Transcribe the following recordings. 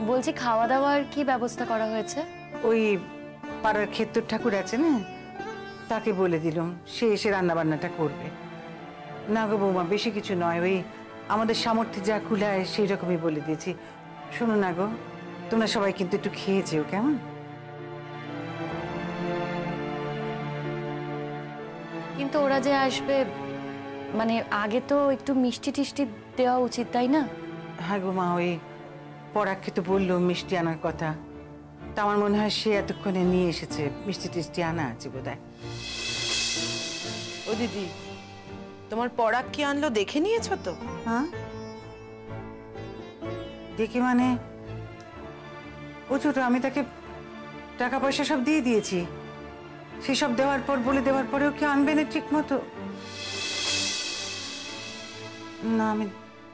বলছি খাওয়া দাওয়ার কি ব্যবস্থা করা হয়েছে? ওই পাড়ার ক্ষেত্র ঠাকুর আছে না, তাকে বলে দিলাম, সে এসে রান্না বান্নাটা করবে। না গো বৌমা, বেশি কিছু নয়, ওই আমাদের সামর্থ্যে যা কুলায় সেই রকমই বলে দিয়েছি। শোনো না গো, তোমরা সবাই কিন্তু একটু খেয়ে যেও, কেমন? কিন্তু ওরা যে আসবে, মানে আগে তো একটু মিষ্টি টিষ্টি দেওয়া উচিত, তাই না? হ্যাঁ গো মা, ওই পরাগকে তো বললো মিষ্টি আনার কথা, তা আমার মনে হয় সে এতক্ষণে নিয়ে এসেছে, মিষ্টি টিষ্টি আনা আছে বোধহয়। ও দিদি, তোমার পরাগ কি আনলো দেখে নিয়েছো তো? হ্যাঁ, দেখি মানে ও ছোট, আমি তাকে টাকা পয়সা সব দিয়ে দিয়েছি, সেসব দেওয়ার পর, বলে দেওয়ার পরেও কি আনবে না ঠিক মতো? না আমি,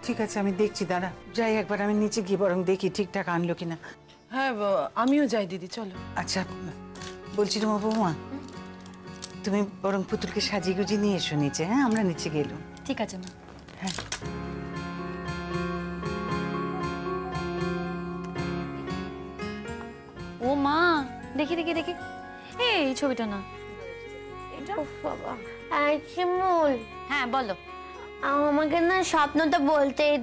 ঠিক আছে আমি দেখছি, দাঁড়া যাই একবার আমি নিচে গিয়ে বরং দেখি ঠিকঠাক আনলো কিনা। হ্যাঁ আমিও যাই দিদি, চলো। আচ্ছা বলছিলাম বৌমা, তুমি বরং পুতুলকে সাজিয়ে গুজিয়ে নিয়ে এসো নিচে। হ্যাঁ, আমরা নিচে গেলাম। ঠিক আছে মা। হ্যাঁ। ও মা, দেখি দেখি দেখি, এই ছবিটা না, এটা। বাবা, শিমুল, হ্যাঁ বলো। আমাকে না স্বপ্নটা বলতেই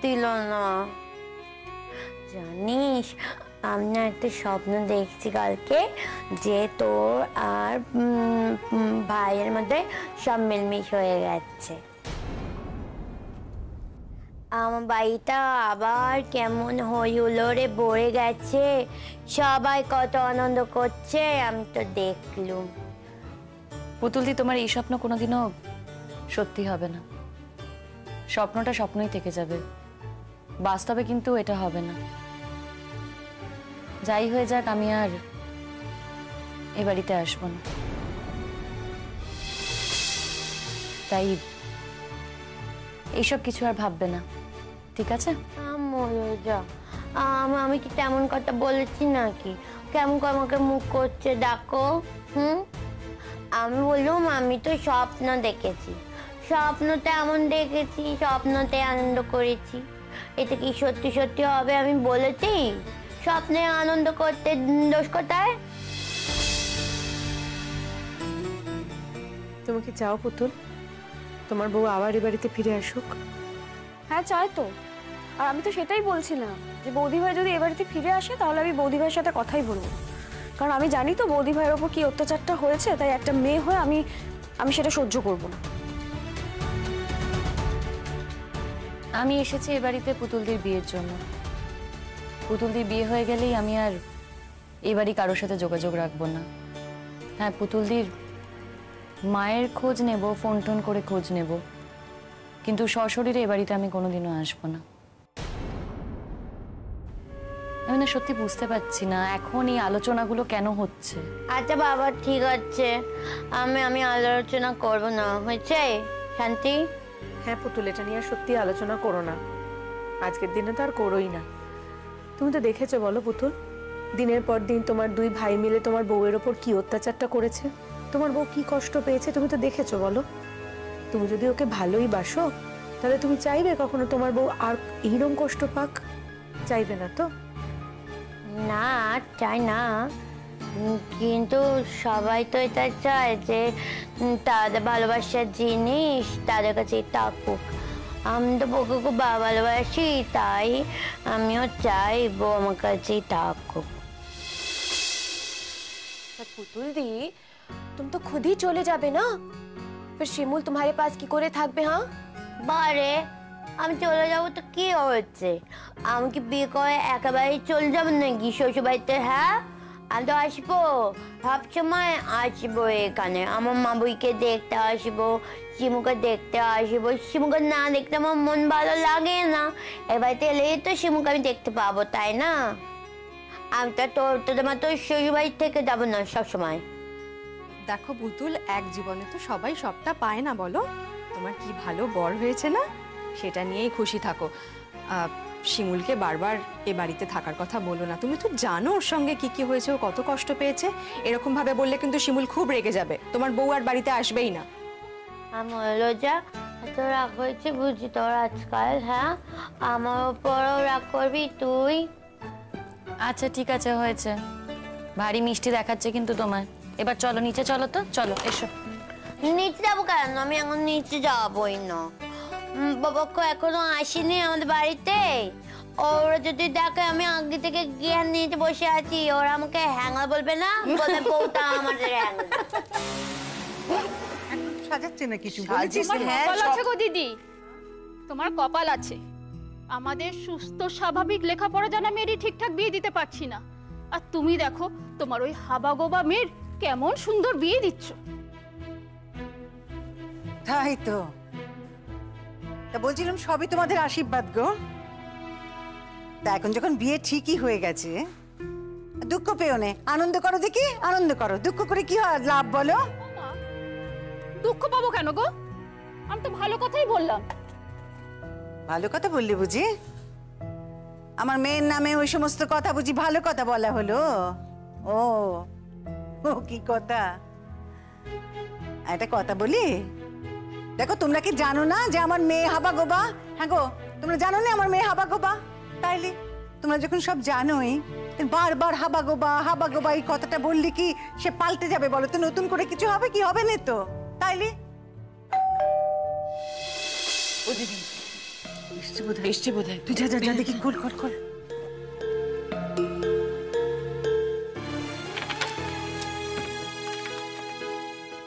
দিল না। জানিস, আমি না একটা স্বপ্ন দেখছি কালকে, যে তোর আর ভাইয়ের মধ্যে সব মিলমিশ হয়ে গেছে। আমার বাড়িটা আবার কেমন হই হুল্লোড়ে ভরে গেছে, সবাই কত আনন্দ করছে, আমি তো দেখলুম। পুতুলদি, তোমার এই স্বপ্ন কোনোদিনও সত্যি হবে না। স্বপ্নটা স্বপ্নই থেকে যাবে, বাস্তবে কিন্তু এটা হবে না। যাই হয়ে যাক, আমি আর এ বাড়িতে আসবো না। তাই এইসব কিছু আর ভাববে না, ঠিক আছে? আমি কি তেমন কথা বলেছি নাকি? কেমন আমাকে মুখ করছে, ডাকো। আমি বললাম আমি তো স্বপ্ন দেখেছি, স্বপ্নতে এমন দেখেছি, স্বপ্নতে আনন্দ করেছি। এটা কি সত্যি সত্যি হবে? আমি বলেছি স্বপ্নে আনন্দ করতে দোষ কোথায়? তুমি কি চাও পুতুল তোমার বউ আবার এ বাড়িতে ফিরে আসুক? হ্যাঁ চাই তো, আর আমি তো সেটাই বলছিলাম যে বৌদি ভাই যদি এ বাড়িতে ফিরে আসে তাহলে আমি বৌদি ভাইয়ের সাথে কথাই বলবো, কারণ আমি জানি তো বৌদি ভাইয়ের ওপর কি অত্যাচারটা হয়েছে, তাই একটা মেয়ে হয়ে আমি সেটা সহ্য করব না। আমি এসেছি এ বাড়িতে পুতুলদির বিয়ের জন্য। পুতুলদির বিয়ে হয়ে গেলেই আমি আর এই বাড়ি কারোর সাথে যোগাযোগ রাখবো না। হ্যাঁ, পুতুলদির মায়ের খোঁজ নেব, ফোন টোন করে খোঁজ নেব, কিন্তু সশরীরে এ বাড়িতে আমি কোনোদিনও আসবো না। আমি না সত্যি বুঝতে পারছি না এখন এই আলোচনাগুলো কেন হচ্ছে। আচ্ছা বাবা, ঠিক আছে, আমি আলোচনা করব না, হয়েছে? শান্তি? হ্যাঁ পুতুল, এটা নিয়ে সত্যি আলোচনা করো না, আজকের দিনে তো আর করোই না। তুমি তো দেখেছো বলো পুতুল, দিনের পর দিন তোমার দুই ভাই মিলে তোমার বউয়ের ওপর কি অত্যাচারটা করেছে, তোমার বউ কি কষ্ট পেয়েছে তুমি তো দেখেছো বলো। তুমি যদি ওকে ভালোই বাসো তাহলে তুমি চাইবে কখনো তোমার বউ আর এইরকম কষ্ট পাক? চাইবে না তো? না, চাই না, কিন্তু সবাই তো এটা চায় যে তাদের ভালোবাসার জিনিস তাদের কাছে থাকুক। আমি তো বউকে খুব ভালোবাসি, তাই আমিও চাই বউ আমার কাছেই থাকুক। पुतुल दी, तुम तो खुद ही चले जाबे ना, फिर शिमुल तुम्हारे पास की करे থাকবে? हाँ বারে, আমি চলে যাবো তো কি হচ্ছে? আমি কি বিয়ে করে একেবারে চলে যাবো নাকি শ্বশুর বাড়িতে? হ্যাঁ, আমি তো আসবো, সব সময় আসবো এখানে। আমার মা বইকে দেখতে আসবো, শিমুকে দেখতে আসবো। শিমুকে না দেখতে আমার মন ভালো লাগে না। এ বাড়িতে এলেই তো শিমুকে আমি দেখতে পাবো, তাই না? আমি তো তোমার তো শ্বশুর বাড়ি থেকে যাবো না সবসময়। দেখো পুতুল, এক জীবনে তো সবাই সবটা পায় না বলো। তোমার কি ভালো বর হয়েছে না, সেটা নিয়েই খুশি থাকো। শিমুলকে বারবার এ বাড়িতে থাকার কথা বলো না। তুমি তো জানো ওর সঙ্গে কি কি হয়েছে, ও কত কষ্ট পেয়েছে। এরকম ভাবে বললে কিন্তু শিমুল খুব রেগে যাবে, তোমার বউ আর বাড়িতে আসবেই না। আমার লজ্জা, এত রাগ হয়েছে বুঝি তোর আজকাল? হ্যাঁ, আমার ওপরও রাগ করবি তুই? আচ্ছা ঠিক আছে, হয়েছে। ভারী মিষ্টি দেখাচ্ছে কিন্তু তোমার। এবার চলো নিচে, চলো তো, চলো এসো। নিচে যাবো কেন? আমি এখন নিচে যাবোই না। বাবা এখনো আসেনি আমাদের বাড়িতে। ওরা যদি দেখে আমি আগে থেকে গিয়ে নিচে বসে আছি, ওরা আমাকে হ্যাংলা বলবে না? বলে বউটা আমাদের হ্যাংলা। সাজাচ্ছে না কিছু তোমার কপাল আছে গো দিদি, তোমার কপাল আছে। আমাদের সুস্থ স্বাভাবিক লেখাপড়া জানা মেয়েরই ঠিকঠাক বিয়ে দিতে পারছি না, আর তুমি দেখো তোমার ওই হাবাগোবা মেয়ের কেমন সুন্দর বিয়ে দিচ্ছ। তাই তো। তা বলছিলাম সবই তোমাদের আশীর্বাদ গো। তা এখন যখন বিয়ে ঠিকই হয়ে গেছে, দুঃখ পেও না, আনন্দ করো। দেখি আনন্দ করো, দুঃখ করে কি হয় লাভ বলো? দুঃখ পাবো কেন গো? আমি তো ভালো কথাই বললাম। ভালো কথা বললে বুঝি? আমার মেয়ের নামে ওই সমস্ত কথা বুঝি ভালো কথা বলা হলো? ও ও কি কথা? একটা কথা বলি, দেখো তোমরা কি জানো না যে আমার মেয়ে হাবা গোবা? হ্যাঁ গো, তোমরা জানো না আমার মেয়ে হাবা গোবা? তাইলে তোমরা যখন সব জানোই, বারবার হাবা গোবা এই কথাটা বললে কি সে পাল্টে যাবে বলো তো? নতুন করে কিছু হবে কি? হবে না তো। তাইলে ও দিদি এসছে বোধহয়। তুই যা যা যা দেখি, খোল খোল খোল।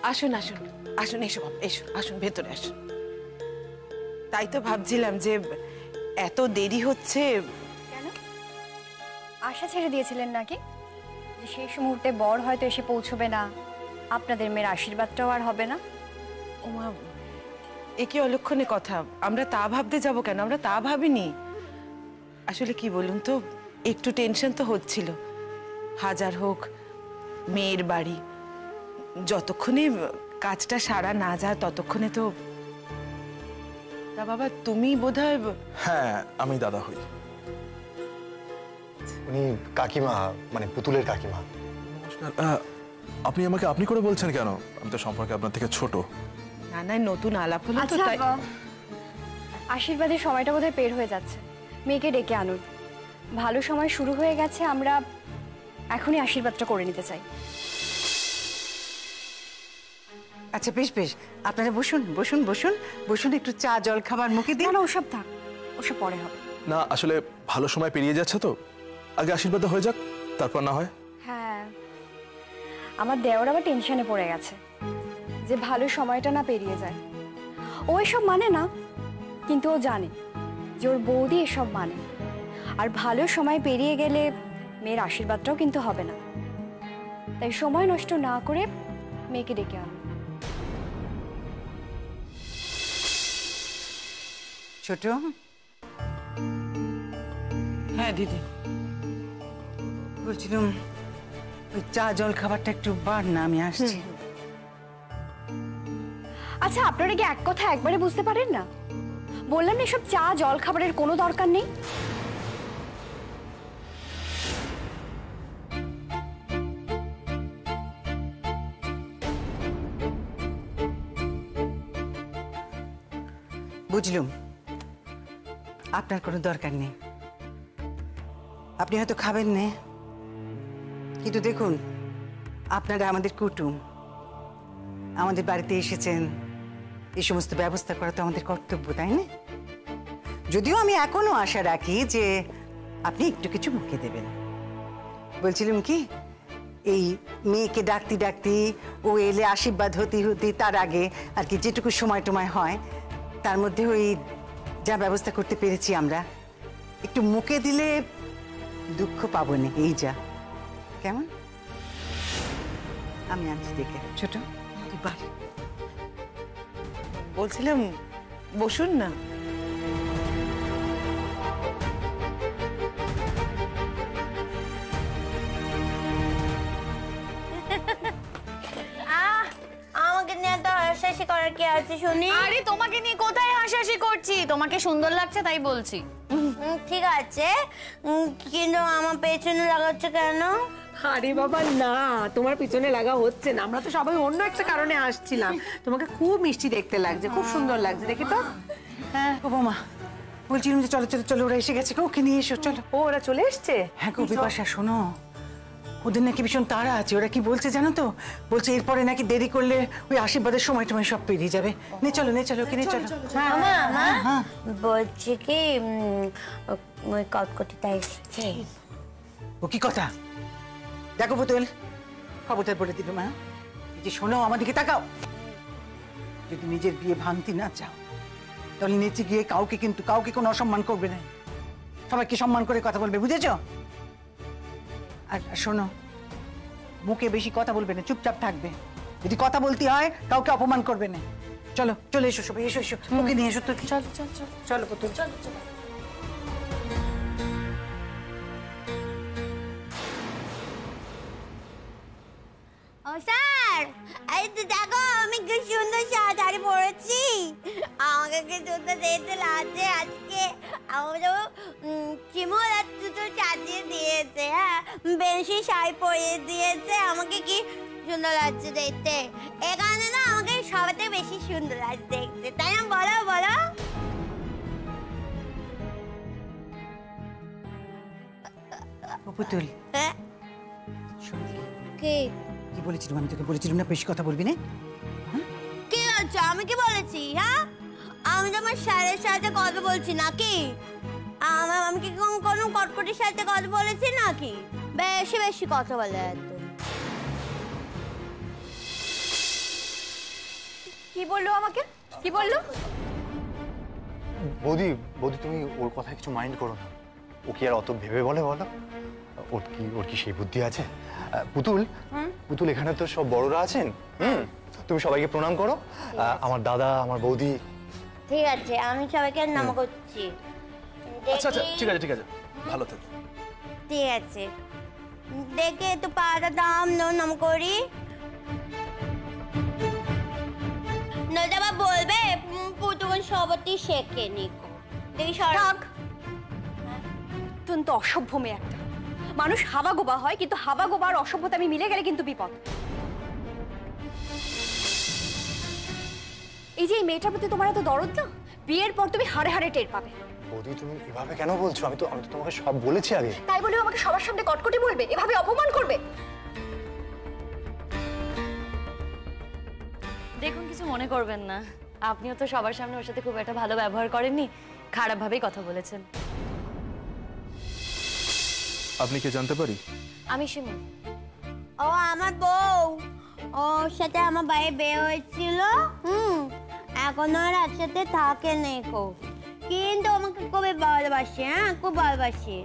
আসুন আসুন আসুন, এসো বাবা, এসো, আসুন ভেতরে আসুন। তাই তো ভাবছিলাম যে এত দেরি হচ্ছে। কেন? আশা ছেড়ে দিয়েছিলেন নাকি যে শেষ মুহূর্তে বর হয়তো এসে পৌঁছবে না, আপনাদের মেয়ের আশীর্বাদটাও আর হবে না? ওমা, এ কি অলক্ষণে কথা! আমরা তা ভাবতে যাব কেন? আমরা তা ভাবিনি। আসলে কি বলুন তো, একটু টেনশন তো হচ্ছিল। হাজার হোক মেয়ের বাড়ি, যতক্ষণে কাজটা সারা না যায় ততক্ষণে তো। তা বাবা, তুমি বোধহয়। হ্যাঁ, আমি দাদা হই। উনি কাকিমা, মানে পুতুলের কাকিমা। আপনি আমাকে আপনি করে বলছেন কেন? আমি তো সম্পর্কে আপনার থেকে ছোট। না না, নতুন আলাপ হলো তো আচ্ছা, তাই। আশীর্বাদের সময়টা বোধহয় পের হয়ে যাচ্ছে। মেয়েকে ডেকে আনুন। ভালো সময় শুরু হয়ে গেছে, আমরা এখনই আশীর্বাদটা করে নিতে চাই। আচ্ছা বেশ বেশ, আপনারা বসুন বসুন বসুন বসুন, একটু চা জল খাবার মুখে দিন। না ওসব থাক, ওসব পরে হবে। না, আসলে ভালো সময় পেরিয়ে যাচ্ছে তো, আগে আশীর্বাদ হয়ে যাক, তারপর না হয়। হ্যাঁ, আমার দেওর আবার টেনশনে পড়ে গেছে যে ভালো সময়টা না পেরিয়ে যায়। ও এসব মানে না, কিন্তু ও জানে যে ওর বৌদি এসব মানে। আর ভালো সময় পেরিয়ে গেলে মেয়ের আশীর্বাদটাও কিন্তু হবে না। তাই সময় নষ্ট না করে মেয়েকে ডেকে আনো। ছোট। হ্যাঁ দিদি, বলছিলাম ওই চা জল খাবারটা একটু বার না, আমি আসছি। আচ্ছা, আপনারা কি এক কথা একবারে বুঝতে পারেন না? বললাম না এসব চা জল খাবারের কোনো দরকার নেই। বুঝলুম, আপনার কোনো দরকার নেই। আপনি হয়তো খাবেন না, কিন্তু দেখুন, আপনারা আমাদের কুটুম, আমাদের বাড়িতে এসেছেন, এই সমস্ত ব্যবস্থা করা তো আমাদের কর্তব্য, তাই না? যদিও আমি এখনো আশা রাখি যে আপনি একটু কিছু মুখে দেবেন। বলছিলাম কি, এই মেয়েকে ডাকতে ডাকতে ও এলে আশীর্বাদ হতে হতে তার আগে আর কি যেটুকু সময় টময় হয়, তার মধ্যে ওই যা ব্যবস্থা করতে পেরেছি আমরা, একটু মুখে দিলে দুঃখ পাবো না। এই যা, কেমন? আমি আনছি দেখে। ছোট, এবার বলছিলাম বসুন না। আমাকে নিয়ে তো হাসাহাসি করার কি আছে শুনি? আরে তোমাকে নিয়ে কোথায় হাসাহাসি করছি? তোমাকে সুন্দর লাগছে তাই বলছি। ঠিক আছে, কিন্তু আমার পেছনে লাগাচ্ছে কেন? আরে বাবা না, তোমার পিছনে লাগা হচ্ছে না। আমরা তো সবাই অন্য একটা কারণে আসছিলাম। তোমাকে খুব মিষ্টি দেখতে লাগছে, খুব সুন্দর লাগছে, দেখি তো। হ্যাঁ ও বৌমা, বলছিলাম যে চলো চলো চলো, ওরা এসে গেছে গো, ওকে নিয়ে এসো চলো। ও ওরা চলে এসছে? হ্যাঁ গো বিপাশা, শোনো, ওদের নাকি ভীষণ তাড়া আছে। ওরা কি বলছে জানো তো, বলছে এরপরে নাকি দেরি করলে ওই আশীর্বাদের সময় টময় সব পেরিয়ে যাবে। নে চলো নে চলো, ওকে নিয়ে চলো। মামা বলছি কি ওই কটকটিটা এসছে। ও কি কথা? দেখো পুতুল, খবরদার বলে দিল মা, এই যে শোনো, আমার দিকে তাকাও। যদি নিজের বিয়ে ভাঙতি না চাও তাহলে নিচে গিয়ে কাউকে কোনো অসম্মান করবে না, সবাইকে সম্মান করে কথা বলবে, বুঝেছো? আর শোনো, মুখে বেশি কথা বলবে না, চুপচাপ থাকবে। যদি কথা বলতে হয় কাউকে অপমান করবে না। চলো চলে এসো সবাই, এসো এসো, ওকে নিয়ে এসো তো। চলো চলো চলো চলো পুতুল, চলো চলো। ও স্যার, এই তো দেখো আমি কি সুন্দর শাড়ি পরেছি। আমাকে কি সুন্দর দেখতে লাগছে আজকে। আমার চিমল আর দুটো সাজিয়ে দিয়েছে, হ্যাঁ বেশি শাড়ি পরিয়ে দিয়েছে, আমাকে কি সুন্দর লাগছে দেখতে। এখানে না আমাকে সবাই বেশি সুন্দর লাগছে দেখতে, তাই না? বলো বলো। পুতুল, হ্যাঁ শোন, কি কি বলেছিলাম আমি তোকে? বলেছিলাম না বেশি কথা বলবি না। কি হচ্ছে? আমি কি বলেছি? হ্যাঁ আমি তো আমার স্যারের সাথে কথা বলছি নাকি? আমি কি কোনো কটকটির সাথে কথা বলেছি নাকি? বেশি বেশি কথা বলে একদম। কি বললো আমাকে? কি বললো? বৌদি বৌদি তুমি ওর কথা কিছু মাইন্ড করো না। ও কি আর অত ভেবে বলে বলো? ওর কি সেই বুদ্ধি আছে? পুতুল, পুতুল এখানে তো সব বড়রা আছেন। তুমি সবাইকে প্রণাম করো, আমার দাদা, আমার বৌদি। ঠিক আছে, আমি সবাইকে নাম করছি। আচ্ছা আচ্ছা, ঠিক আছে ঠিক আছে, ভালো থেকো। ঠিক আছে, দেখে একটু পাটা দাম নাম করি। নয়তো আবার বলবে পুতুল সবটি শেখে নিকো। দেখি থাক, অত্যন্ত অসভ্য মেয়ে একটা। মানুষ হাবা গোবা হয়, কিন্তু হাবা গোবা আর অসভ্যতা আমি মিলে গেলে কিন্তু বিপদ। এই যে এই মেয়েটার প্রতি তোমার এত দরদ না, বিয়ের পর তুমি হাড়ে হাড়ে টের পাবে। বৌদি তুমি এভাবে কেন বলছো? আমি তো তোমাকে সব বলেছি আগে। তাই বলে আমাকে সবার সামনে কটকটি বলবে, এভাবে অপমান করবে? দেখুন, কিছু মনে করবেন না, আপনিও তো সবার সামনে ওর সাথে খুব একটা ভালো ব্যবহার করেননি, খারাপভাবেই কথা বলেছেন। আপনি কে জানতে পারি? আমি শিমুল। ও আমার বউ, ওর সাথে আমার ভাইয়ের বিয়ে হয়েছিল। এখন আর একসাথে থাকে নেকো, কিন্তু আমাকে খুবই ভালোবাসে। হ্যাঁ খুব ভালোবাসে।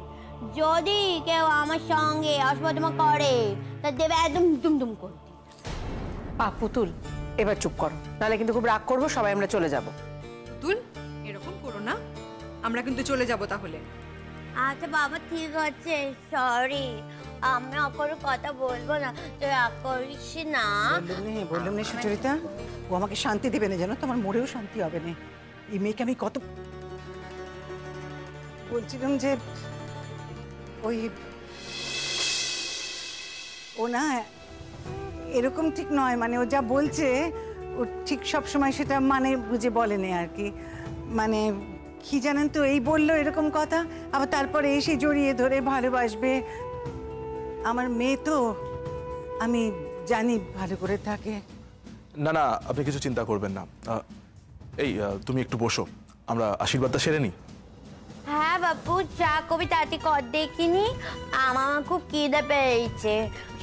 যদি কেউ আমার সঙ্গে অসম্মান করে তা দেবে একদম দুমদুম করে। পুতুল, এবার চুপ করো, নাহলে কিন্তু খুব রাগ করবো, সবাই আমরা চলে যাব। তুল এরকম করো না, আমরা কিন্তু চলে যাব তাহলে। আচ্ছা বাবা ঠিক আছে, সরি, আমি আর কথা বলবো না, তুই রাগ করিস না। বললাম না সুচরিতা, ও আমাকে শান্তি দেবে না, জানো তো আমার মরেও শান্তি হবে না। এই মেয়েকে আমি কত বলছিলাম যে ওই ও না এরকম ঠিক নয়, মানে ও যা বলছে ও ঠিক সব সময় সেটা মানে বুঝে বলেনি আর কি। মানে কি জানেন তো, এই বললো এরকম কথা, আবার তারপরে এসে জড়িয়ে ধরে ভালোবাসবে। আমার মেয়ে তো, আমি জানি ভালো করে থাকে। না না, আপনি কিছু চিন্তা করবেন না। এই তুমি একটু বসো, আমরা আশীর্বাদটা সেরে নিই। হ্যাঁ বাপু, চা কবি তাতে কর দেখিনি। আমার খুব খিদে পেয়েছে,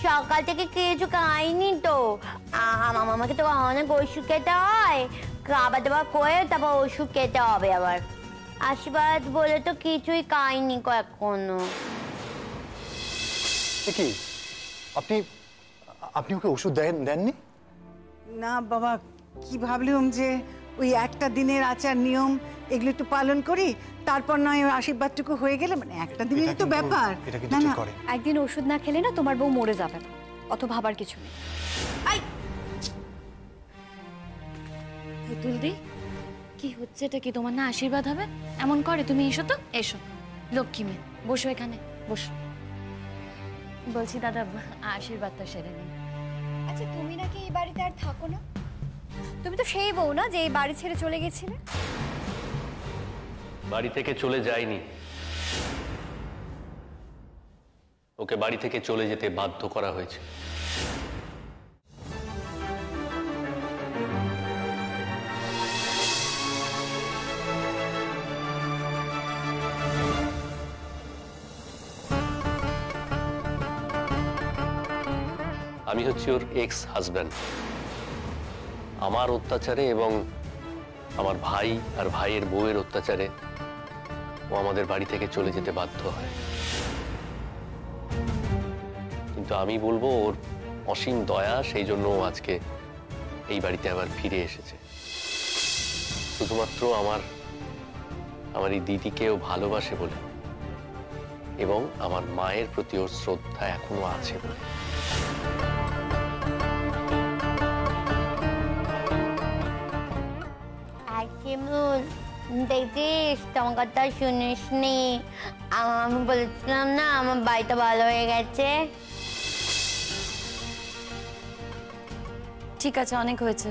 সকাল থেকে কিছু খাইনি তো। আমাকে তো অনেক ওষুধ খেতে হয়, খাবার দাবার করে তারপর ওষুধ খেতে হবে আবার। আশীর্বাদ বলে তো কিছুই খাইনি এখনো। কি আপনি আপনি ওকে ওষুধ দেননি? না বাবা, কি ভাবলাম যে ওই একটা দিনের আচার নিয়ম এগুলো একটু পালন করি, তারপর নয় ওই আশীর্বাদটুকু হয়ে গেলে, মানে একটা দিনেরই তো ব্যাপার। না না, একদিন ওষুধ না খেলে না তোমার বউ মরে যাবে না, অত ভাবার কিছু নেই। পুতুল দি, কি হচ্ছে এটা? কি তোমার না আশীর্বাদ হবে? এমন করে? তুমি এসো তো, এসো লক্ষ্মী মেয়ে, বসো এখানে, বসো। বলছি দাদা, আশীর্বাদটা সেরে নিন। আচ্ছা, তুমি নাকি এই বাড়িতে আর থাকো না? তুমি তো সেই বউ না যে এই বাড়ি ছেড়ে চলে গেছিলে? বাড়ি থেকে চলে যায়নি, ওকে বাড়ি থেকে চলে যেতে বাধ্য করা হয়েছে। আমি হচ্ছি ওর এক্স হাজব্যান্ড। আমার অত্যাচারে এবং আমার ভাই আর ভাইয়ের বউয়ের অত্যাচারে ও আমাদের বাড়ি থেকে চলে যেতে বাধ্য হয়। কিন্তু আমি বলবো ওর অসীম দয়া, সেই জন্য ও আজকে এই বাড়িতে আবার ফিরে এসেছে। শুধুমাত্র আমার এই দিদিকেও ভালোবাসে বলে এবং আমার মায়ের প্রতি ওর শ্রদ্ধা এখনো আছে বলে। শিমুল, দেখিস তোমার কথা শুনিসনি? আমি বলেছিলাম না আমার বাড়িটা ভালো হয়ে গেছে। ঠিক আছে, অনেক হয়েছে।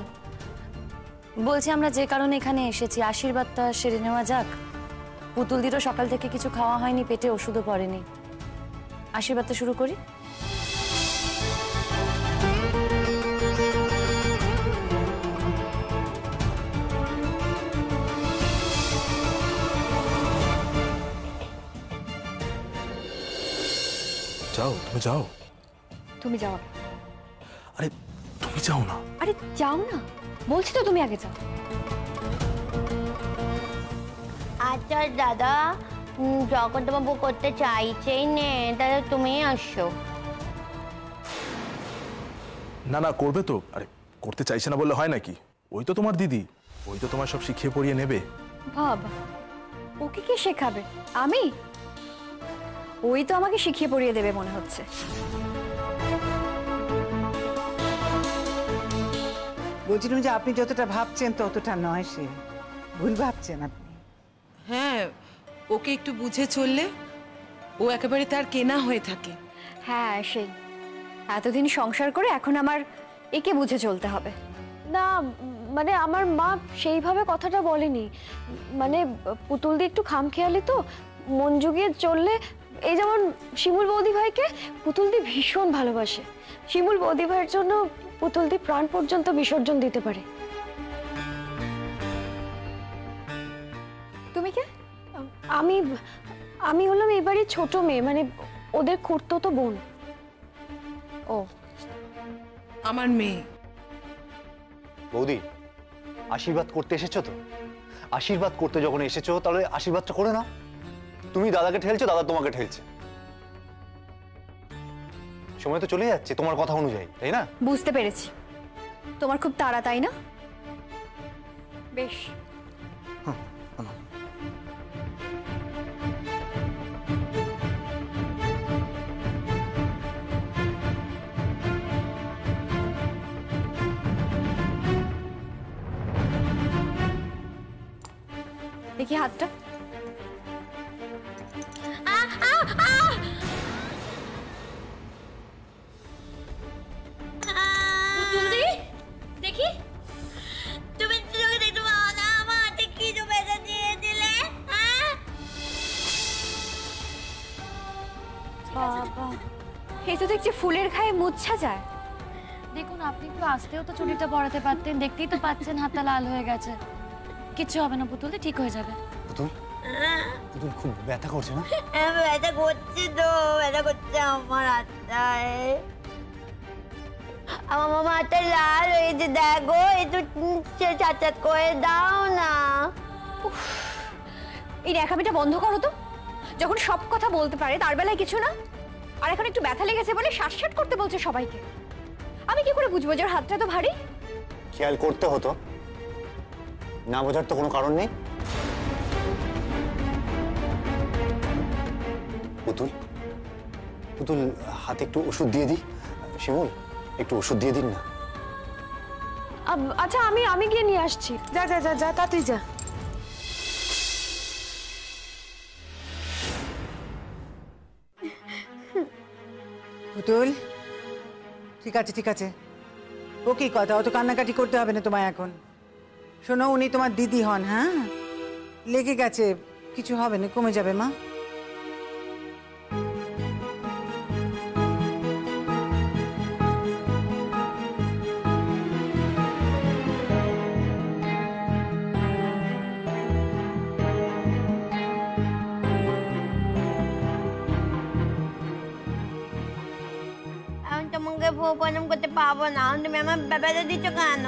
বলছি আমরা যে কারণে এখানে এসেছি, আশীর্বাদটা সেরে নেওয়া যাক। পুতুলদিরও সকাল থেকে কিছু খাওয়া হয়নি, পেটে ওষুধও পড়েনি। আশীর্বাদটা শুরু করি। যাও, তুমি যাও। তুমি যাও। আরে তুমি যাও না। আরে যাও না, বলছি তো তুমি আগে যাও। আচ্ছা দাদা, যখন তোমার বউ করতে চাইছেই নে, তাহলে তুমি আসো। না না, করবে তো। আরে করতে চাইছে না বললে হয় নাকি? ওই তো তোমার দিদি, ওই তো তোমার সব শিখিয়ে পড়িয়ে নেবে। বাবা, ওকে কি শেখাবে? আমি? ওই তো আমাকে শিখিয়ে পড়িয়ে দেবে মনে হচ্ছে। বলছিলাম যে আপনি যতটা ভাবছেন ততটা নয়, সে ভুল ভাবছেন আপনি। হ্যাঁ, ওকে একটু বুঝে চললে ও একেবারে তার কেনা হয়ে থাকে। হ্যাঁ, সেই এতদিন সংসার করে এখন আমার একে বুঝে চলতে হবে। না মানে আমার মা সেইভাবে কথাটা বলেনি। মানে পুতুলদি একটু খামখেয়ালি তো, মন জুগিয়ে চললে, এই যেমন শিমুল বৌদি ভাইকে পুতুলদি ভীষণ ভালোবাসে। শিমুল বৌদি ভাইয়ের জন্য পুতুলদি প্রাণ পর্যন্ত বিসর্জন দিতে পারে। তুমি কে? আমি হলাম এই বাড়ির ছোট মেয়ে, মানে ওদের খুড়তুতো বোন। ও, আমার মেয়ে। বৌদি, আশীর্বাদ করতে এসেছো তো? আশীর্বাদ করতে যখন এসেছো তাহলে আশীর্বাদটা করে নাও। তুমি দাদাকে ঠেলছো, দাদা তোমাকে ঠেলছে। সময় তো চলে যাচ্ছে তোমার কথা অনুযায়ী, তাই না? বুঝতে পেরেছি, তোমার খুব তাড়া, তাই না? বেশ, দেখি হাতটা। পুতুলদি, দেখি তুমি চোখে দেখতে পাও না আমার হাতে কি যে বেঁধে দিয়ে দিলে? বাবা, এই তো দেখছি ফুলের গায়ে মুচ্ছা যায়। দেখুন, আপনি একটু আস্তেও তো চুড়িটা পরাতে পারতেন। দেখতেই তো পাচ্ছেন হাতটা লাল হয়ে গেছে। কিচ্ছু হবে না পুতুলদি, ঠিক হয়ে যাবে। পুতুল, পুতুল খুব ব্যথা করছে না? ব্যথা করছে তো, ব্যথা করছে আমার হাতটায়। আমার মামা হাতটা লাল হয়েছে, দেখো একটু চাচাত করে দাও না। এই ন্যাকামিটা বন্ধ করো তো। যখন সব কথা বলতে পারে তার বেলায় কিছু না, আর এখন একটু ব্যথা লেগেছে বলে শ্বাসছাট করতে বলছে সবাইকে। আমি কি করে বুঝবো যে ওর হাতটা তো ভারী? খেয়াল করতে হতো, না বোঝার তো কোনো কারণ নেই। পুতুল, পুতুল হাতে একটু ওষুধ দিয়ে দিই। শিমুল, একটু ওষুধ দিয়ে দিন না। আচ্ছা, আমি গিয়ে নিয়ে আসছি। যা যা যা যা, তাড়াতাড়ি যা। পুতুল, ঠিক আছে ঠিক আছে, ও কি কথা, অত কান্নাকাটি করতে হবে না তোমায় এখন। শোনো, উনি তোমার দিদি হন। হ্যাঁ, লেগে গেছে, কিছু হবে না, কমে যাবে মা। আমি তোমাকে প্রণাম করতে পারবো না, তুমি আমার ব্যাপারে দিচ্ছ কেন?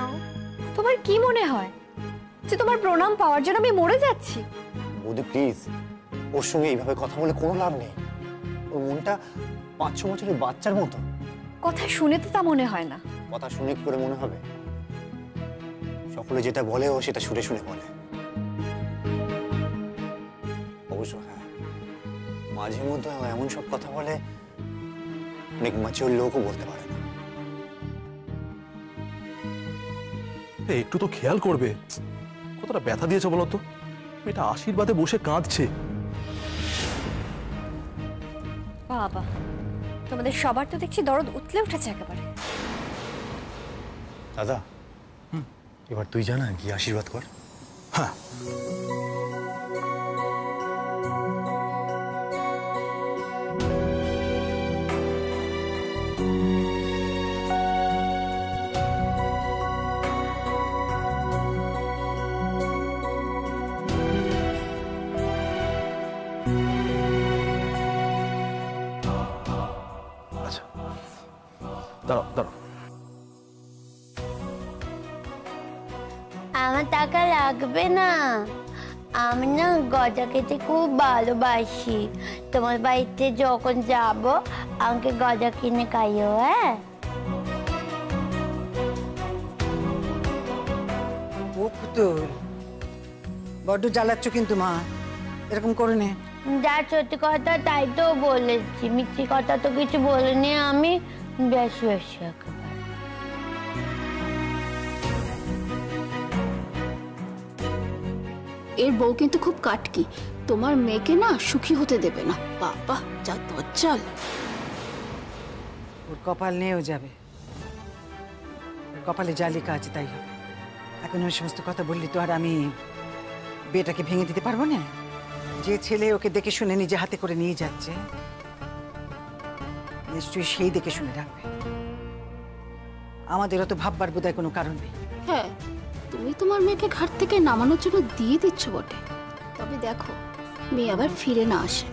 তোমার কি মনে হয় যে তোমার প্রণাম পাওয়ার জন্য আমি মরে যাচ্ছি? বৌদি প্লিজ, ওর সঙ্গে এইভাবে কথা বলে কোনো লাভ নেই। ওর মনটা 5-6 বছরের বাচ্চার মতো। কথা শুনে তো তা মনে হয় না। কথা শুনে কি করে মনে হবে? সকলে যেটা বলে ও সেটা শুনে শুনে বলে। অবশ্য হ্যাঁ, মাঝে মধ্যে ও এমন সব কথা বলে অনেক ম্যাচিওর লোকও বলতে পারে না। একটু তো খেয়াল করবে, কতটা ব্যথা দিয়েছে বলো তো। এটা আশীর্বাদে বসে কাঁদছে। বাবা, তোমাদের সবার তো দেখছি দরদ উতলে উঠেছে একেবারে। দাদা, এবার তুই জানা গিয়ে আশীর্বাদ কর। হ্যাঁ, আচ্ছা দাঁড়াও দাঁড়াও। আমার টাকা লাগবে না, আমি না গজা খেতে খুব ভালোবাসি। তোমার বাড়িতে যখন যাব আমাকে গজা কিনে খাইও। হ্যাঁ, ও পুতুল, বড্ড জ্বালাচ্ছ কিন্তু মা, এরকম করে নে। যা সত্যি কথা তাই তো বলেছি, মিথ্যে কথা তো কিছু বলিনি আমি। বেশি বেশি একেবারে। এর বউ কিন্তু খুব কাটকি, তোমার মেয়েকে না সুখী হতে দেবে না। বাবা যা দজ্জাল। ওর কপাল নিয়েও যাবে, ওর কপালে যা লেখা আছে তাই হবে। এখন ওই সমস্ত কথা বললি তো আর আমি বিয়েটাকে ভেঙে দিতে পারবো না। যে ছেলে ওকে দেখে শুনে নিজে হাতে করে নিয়ে যাচ্ছে, নিশ্চয়ই সেই দেখে শুনে রাখবে। আমাদেরও তো ভাববার বোধহয় কোনো কারণ নেই। হ্যাঁ, তুমি তোমার মেয়েকে ঘাট থেকে নামানোর জন্য দিয়ে দিচ্ছ বটে, তবে দেখো মেয়ে আবার ফিরে না আসে।